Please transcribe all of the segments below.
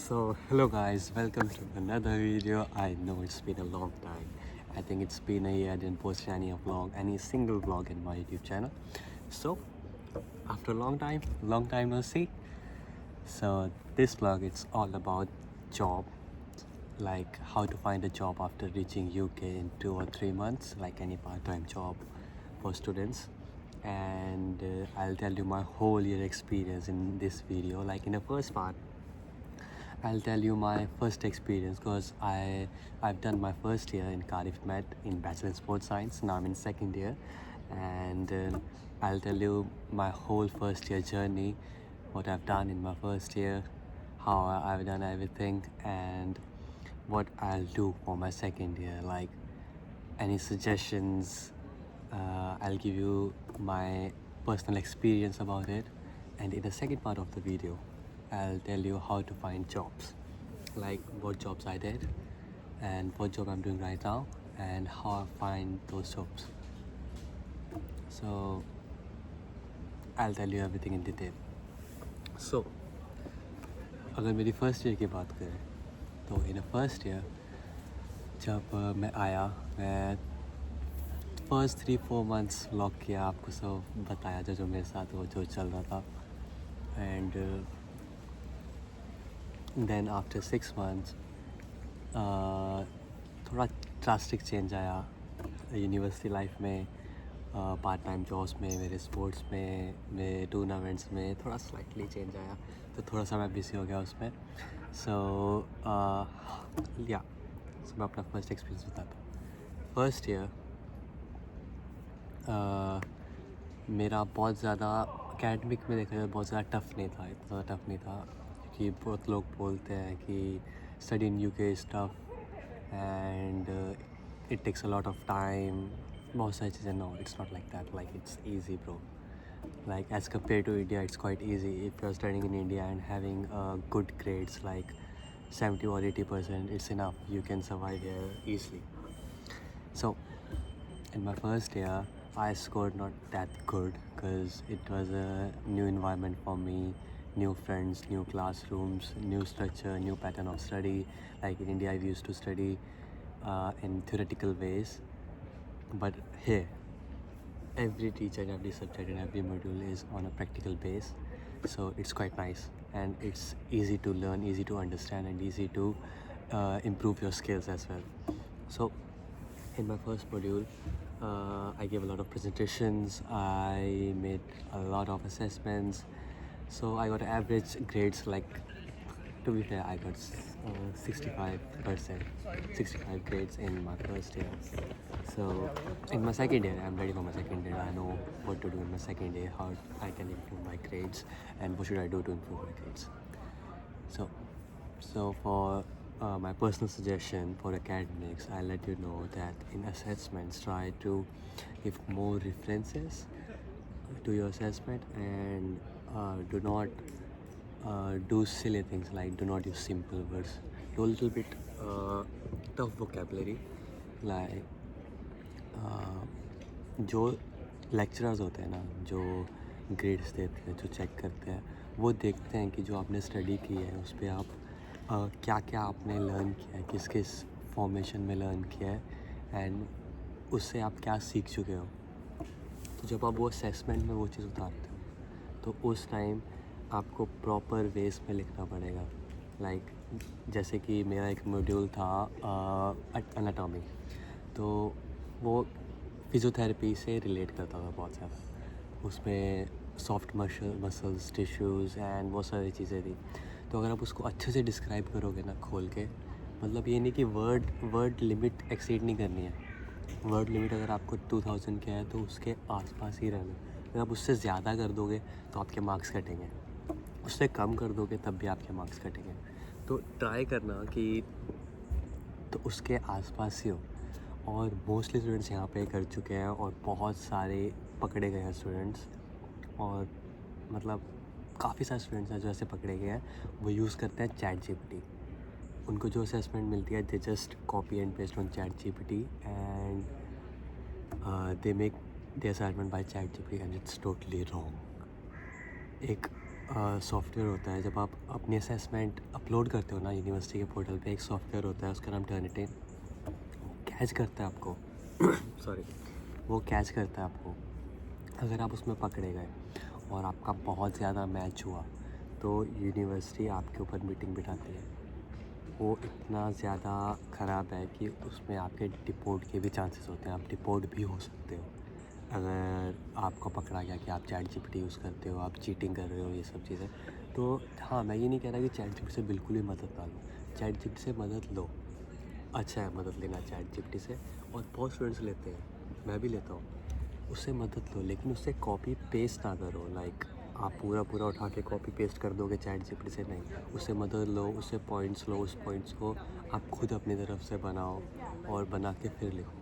So hello guys, welcome to another video. I know it's been a long time. I think it's been a year I didn't post any single vlog in my YouTube channel. So after a long time no see. So this vlog it's all about job, like how to find a job after reaching UK in 2 or 3 months, like any part-time job for students. And I'll tell you my whole year experience in this video. Like in the first part I'll tell you my first experience because I've done my first year in Cardiff Met in Bachelor in Sports Science. Now I'm in second year, and I'll tell you my whole first year journey, what I've done in my first year, how I've done everything, and what I'll do for my second year. Like any suggestions, I'll give you my personal experience about it, and in the second part of the video I'll tell you how to find jobs, like what jobs I did and what job I'm doing right now and how I find those jobs. So I'll tell you everything in detail. So अगर मेरी first year की बात करें तो in first year जब मैं आया, मैं फर्स्ट 3-4 मंथ्स व्लॉग किया, आपको सब बताया जो मेरे साथ वो जो चल रहा था. एंड देन आफ्टर 6 मंथ्स थोड़ा ड्रास्टिक चेंज आया यूनिवर्सिटी लाइफ में, पार्ट टाइम जॉब्स में, मेरे स्पोर्ट्स में, मेरे टूर्नामेंट्स में थोड़ा स्लाइटली चेंज आया, तो थोड़ा सा मैं बिजी हो गया उसमें. सो मैं अपना फर्स्ट एक्सपीरियंस बताता हूँ. फर्स्ट ईयर मेरा बहुत ज़्यादा एकेडमिक में देखा जाए बहुत ज़्यादा टफ़ नहीं था, इतना ज़्यादा टफ़ नहीं था, क्योंकि बहुत लोग बोलते हैं कि study in UK is tough and it takes a lot of time, बहुत सारी चीज़ें. No, it's not like that. Like it's easy bro. Like as compared to India, it's quite easy. If you're studying in India and having good grades like 70 or 80%, it's enough. You can survive here easily. So in my first year, I scored not that good because it was a new environment for me, new friends, new classrooms, new structure, new pattern of study. Like in India, I used to study in theoretical ways, but here every teacher, every subject and every module is on a practical base, so it's quite nice and it's easy to learn, easy to understand and easy to improve your skills as well. So in my first module I gave a lot of presentations, I made a lot of assessments, so I got average grades. Like to be fair, I got 65%, 65 grades in my first year. So in my second year, I'm ready for my second year. I know what to do in my second year, how I can improve my grades, and what should I do to improve my grades. So for my personal suggestion for academics, I'll let you know that in assessments, try to give more references to your assessment and do not do silly things, like do not use simple words. Do a little bit tough vocabulary. Like जो lecturers होते हैं ना, जो grades देते हैं, जो check करते हैं, वो देखते हैं कि जो आपने स्टडी की है उस पर आप क्या क्या आपने लर्न किया है, किस किस फॉर्मेशन में लर्न किया है एंड उससे आप क्या सीख चुके हो. तो जब आप वो असेसमेंट में वो चीज़ उतारते हो तो उस टाइम आपको प्रॉपर वेस में लिखना पड़ेगा. लाइक जैसे कि मेरा एक मॉड्यूल था एनाटॉमी, तो वो फिज़ियोथेरेपी से रिलेट करता था बहुत ज़्यादा. उसमें सॉफ्ट मसल्स, टिश्यूज़ एंड बहुत सारी चीज़ें थी. तो अगर आप उसको अच्छे से डिस्क्राइब करोगे ना खोल के, मतलब ये नहीं कि वर्ड लिमिट एक्सीड नहीं करनी है. वर्ड लिमिट अगर आपको 2000 का है तो उसके आसपास ही रहना. अगर आप उससे ज़्यादा कर दोगे तो आपके मार्क्स कटेंगे, उससे कम कर दोगे तब भी आपके मार्क्स कटेंगे. तो ट्राई करना कि तो उसके आसपास ही हो. और मोस्टली स्टूडेंट्स यहाँ पे कर चुके हैं और बहुत सारे पकड़े गए हैं स्टूडेंट्स, और मतलब काफ़ी सारे स्टूडेंट्स हैं जो ऐसे पकड़े गए हैं. वो यूज़ करते हैं चैट जीपीटी. उनको जो असेसमेंट मिलती है, they just copy and paste on chat GPT and they make the assignment bye chat GPT and it's totally wrong. एक सॉफ्टवेयर होता है, जब आप अपनी असेसमेंट अपलोड करते हो ना यूनिवर्सिटी के पोर्टल पे, एक सॉफ्टवेयर होता है उसका नाम टर्निटिन, कैच करता है आपको सॉरी, वो कैच करता है आपको। अगर आप उसमें पकड़े गए और आपका बहुत ज़्यादा मैच हुआ तो यूनिवर्सिटी आपके ऊपर मीटिंग बिठाती है। वो इतना ज़्यादा ख़राब है कि उसमें आपके डिपोर्ट के भी चांसेस होते हैं, आप डिपोर्ट भी हो सकते हो अगर आपको पकड़ा गया कि आप चैट जीपीटी यूज़ करते हो, आप चीटिंग कर रहे हो, ये सब चीज़ें। तो हाँ, मैं ये नहीं कह रहा कि चैट जीपीटी से बिल्कुल भी मदद ना लो, चैट जीपीटी से मदद लो, अच्छा है मदद लेना चैट जीपीटी से, और बहुत स्टूडेंट्स लेते हैं, मैं भी लेता हूँ। उससे मदद लो, लेकिन उससे कॉपी पेस्ट ना करो। लाइक आप पूरा पूरा उठा के कॉपी पेस्ट कर दोगे चैट जीपीटी से, नहीं, उससे मदद लो, उससे पॉइंट्स लो, उस पॉइंट्स को आप खुद अपनी तरफ से बनाओ और बना के फिर लिखो।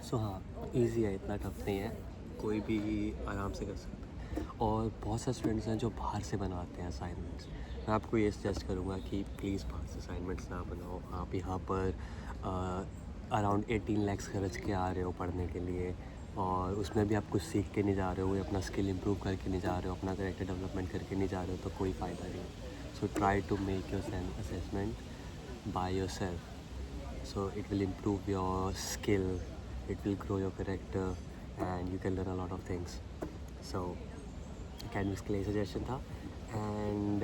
सो हाँ, ईज़ी है, इतना टफ नहीं है, कोई भी आराम से कर सकता है। और बहुत सारे स्टूडेंट्स हैं जो बाहर से बनाते हैं असाइनमेंट्स। मैं आपको ये सजेस्ट करूँगा कि प्लीज़ बाहर से असाइनमेंट्स ना बनाओ। आप यहाँ पर अराउंड 18 lakhs खर्च के आ रहे हो पढ़ने के लिए, और उसमें भी आप कुछ सीख के नहीं जा रहे हो, अपना स्किल इम्प्रूव करके नहीं जा रहे हो, अपना कैरेक्टर डेवलपमेंट करके नहीं जा रहे हो, तो कोई फ़ायदा नहीं है। So try to make your assessment by yourself, so it will improve your skill, it will grow your character, and you can learn a lot of things. So academics के लिए सजेशन था। And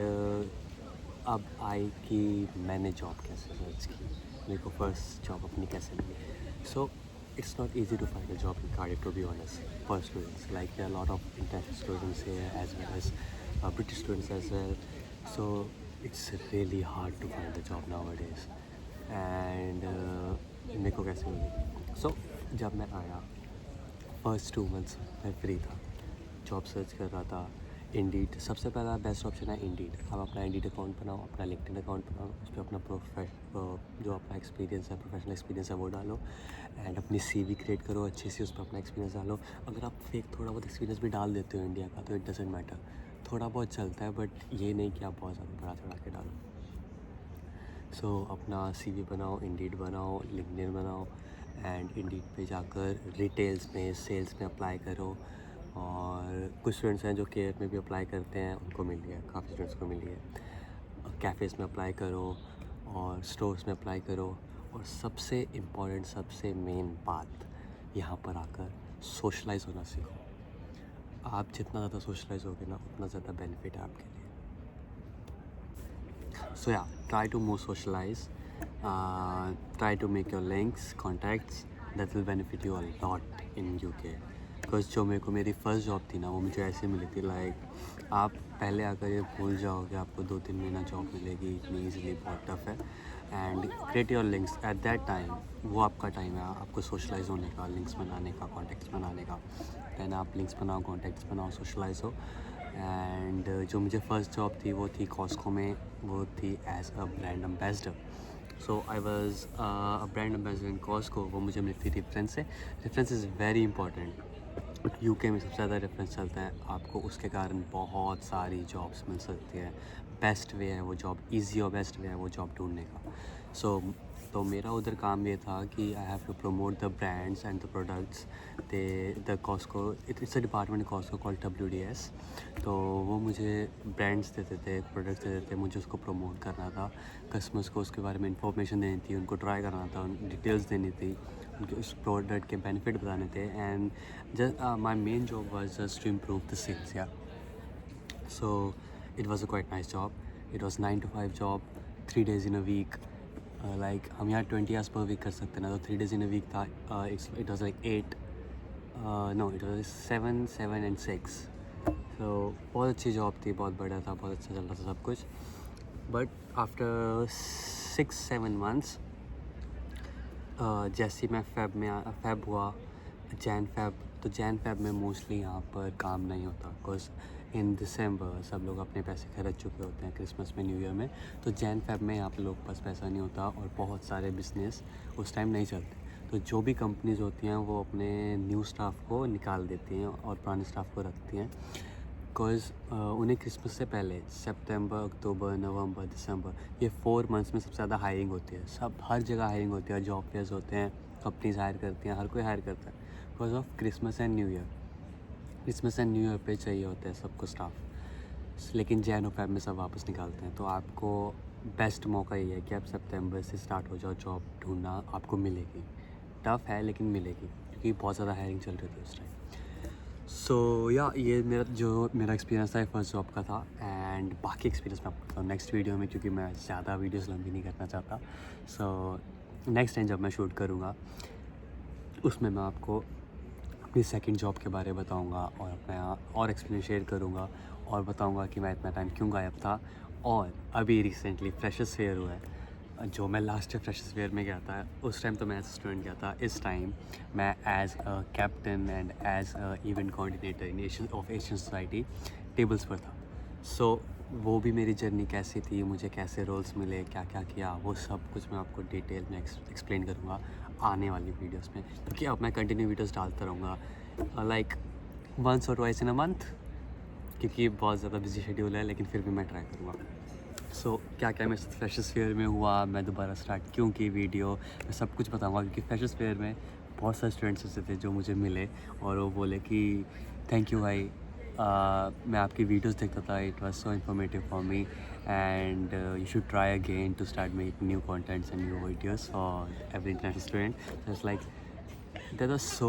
अब आई कि मैंने job कैसे search की, मेरे को फर्स्ट जॉब अपनी कैसे मिली। सो it's not easy to find a job in Cardiff, to be honest, for students. Like there are a lot of international students here as well as British students as well. So it's really hard to find a job nowadays. And मेरे को कैसे मिली। सो जब मैं आया first 2 months मैं free था, job search कर रहा था। इंडीड सबसे पहला बेस्ट ऑप्शन है। इंडीड, आप अपना इंडीड अकाउंट बनाओ, अपना लिंक्डइन अकाउंट बनाओ, उस पर अपना जो अपना एक्सपीरियंस है, प्रोफेशनल एक्सपीरियंस है वो डालो, एंड अपनी सीवी क्रिएट करो अच्छी सी, उस पर अपना एक्सपीरियंस डालो। अगर आप फेक थोड़ा बहुत एक्सपीरियंस भी डाल देते हो इंडिया का तो इट डजेंट मैटर, थोड़ा बहुत चलता है, बट ये नहीं कि आप बहुत ज़्यादा बड़ा चढ़ा के डालो। सो अपना सीवी बनाओ, इंडीड बनाओ, लिंक्डइन बनाओ, एंड इंडीड पे जाकर रिटेल्स में, सेल्स में अप्लाई करो। और कुछ स्टूडेंट्स हैं जो केयर में भी अप्लाई करते हैं, उनको मिल गया, काफ़ी स्टूडेंट्स को मिली है। कैफ़ेज़ में अप्लाई करो और स्टोर्स में अप्लाई करो। और सबसे इम्पॉर्टेंट, सबसे मेन बात, यहाँ पर आकर सोशलाइज़ होना सीखो। आप जितना ज़्यादा सोशलाइज़ होगे ना, उतना ज़्यादा बेनिफिट है आपके लिए। So yeah, try to more socialize, try to make your links, contacts, that will benefit you a lot in UK. Because जो मेरे को मेरी फ़र्स्ट जॉब थी ना, वो मुझे ऐसे मिली थी। लाइक आप पहले आकर ये भूल जाओगे आपको 2-3 महीना जॉब मिलेगी इतनी ईजिली, बहुत टफ है। And create your links at that time, वो आपका टाइम है आपको सोशलाइज होने का, लिंक्स बनाने का, कॉन्टैक्ट्स बनाने का। दैन आप लिंक्स बनाओ, कॉन्टैक्ट्स बनाओ, सोशलाइज हो। एंड जो मुझे फ़र्स्ट जॉब थी वो थी कॉस्को में, वो थी as a brand ambassador. So I was a brand ambassador in Costco. वो मुझे मिलती थी रेफरेंस से। Reference is very important, UK में सबसे ज़्यादा रेफरेंस चलता है, आपको उसके कारण बहुत सारी जॉब्स मिल सकती है। बेस्ट वे है वो जॉब, ईजी और बेस्ट वे है वो जॉब ढूंढने का। सो तो मेरा उधर काम ये था कि I have to promote the brands and the products. The Costco, it's a department Costco called WDS। तो वो मुझे ब्रांड्स देते थे, प्रोडक्ट्स देते थे, मुझे उसको प्रमोट करना था, कस्टमर्स को उसके बारे में इंफॉर्मेशन देनी थी, उनको ट्राई करना था, डिटेल्स देनी थी, उनके उस प्रोडक्ट के बेनिफिट बताने थे। And just my main job was just to improve the sales. Yeah so it was a quite nice job. It was 9 to 5 job, 3 days in a week। Like हम यहाँ 20 hours per week कर सकते हैं ना, तो 3 days in a week था। It was like 8, no it was 7, 7 and 6। तो बहुत अच्छी जॉब थी, बहुत बढ़िया था, बहुत अच्छा चल रहा था सब कुछ। बट आफ्टर 6-7 months, जैसे मैं फेब हुआ, जैन फेब में मोस्टली यहाँ पर काम नहीं होता, बिकॉज इन दिसंबर सब लोग अपने पैसे खर्च चुके होते हैं क्रिसमस में, न्यू ईयर में। तो जैन फेब में यहाँ पर लोग के पास पैसा नहीं होता और बहुत सारे बिजनेस उस टाइम नहीं चलते। तो जो भी कंपनीज़ होती हैं वो अपने न्यू स्टाफ को निकाल देती हैं और पुराने स्टाफ को रखती हैं, बिकॉज उन्हें क्रिसमस से पहले सितंबर, अक्टूबर, नवंबर, दिसंबर, ये 4 months में सबसे ज़्यादा हायरिंग होती है। सब हर जगह हायरिंग होती है, जॉब फेयर्स होते हैं, कंपनीज हायर करती हैं, हर कोई हायर करता है because of Christmas and new year. Christmas and new year पे चाहिए होता है सबको स्टाफ। लेकिन जैन और फेब में सब वापस निकालते हैं। तो आपको बेस्ट मौका ये है कि आप सितंबर से स्टार्ट हो जाओ, जॉब ढूंढना आपको मिलेगी। टफ़ है लेकिन मिलेगी, क्योंकि बहुत ज़्यादा हायरिंग चल रही थी उस टाइम। सो या ये मेरा एक्सपीरियंस था फर्स्ट जॉब का था। एंड बाकी एक्सपीरियंस मैं आपको बताऊँ नेक्स्ट वीडियो में, क्योंकि मैं ज़्यादा वीडियोस लंबी नहीं करना चाहता। सो नेक्स्ट टाइम जब मैं शूट करूँगा उसमें मैं आपको अपनी सेकंड जॉब के बारे में बताऊँगा और अपना और एक्सपीरियंस शेयर करूँगा और बताऊँगा कि मैं इतना टाइम क्यों गायब था। और अभी रिसेंटली फ्रेशर्स फेयर हुआ है, जो मैं लास्ट ईयर फ्रेशर्स फेयर में गया था। उस टाइम तो मैं एज स्टूडेंट गया था, इस टाइम मैं as a captain and as a event coordinator in Asian society tables पर था। सो वो भी मेरी जर्नी कैसी थी, मुझे कैसे रोल्स मिले, क्या क्या किया, वो सब कुछ मैं आपको डिटेल में एक्सप्लेन करूँगा आने वाली वीडियोस में, क्योंकि अब मैं कंटिन्यू वीडियोस डालता रहूँगा लाइक वंस और ट्वाइस इन अ मंथ, क्योंकि बहुत ज़्यादा बिजी शेड्यूल है, लेकिन फिर भी मैं ट्राई करूँगा। सो क्या क्या मेरे साथ फ्रेशर्स फेयर में हुआ, मैं दोबारा स्टार्ट क्यों की वीडियो, मैं सब कुछ बताऊँगा। क्योंकि फ्रेशर्स फेयर में बहुत सारे स्टूडेंट्स ऐसे थे जो मुझे मिले और वो बोले कि थैंक यू भाई, मैं आपकी वीडियोस देखता था, it was so informative for me and you should try again to start make new contents and new videos for every international student. So it's like that was so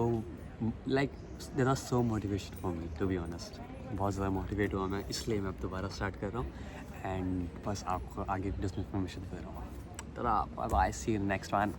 like that was so motivation for me, to be honest। बहुत ज़्यादा motivate हुआ मैं, इसलिए मैं अब दोबारा start कर रहा हूँ एंड बस आपको आगे वीडियोस में इन्फॉर्मेशन दे रहा हूँ। तो bye bye, see you next one.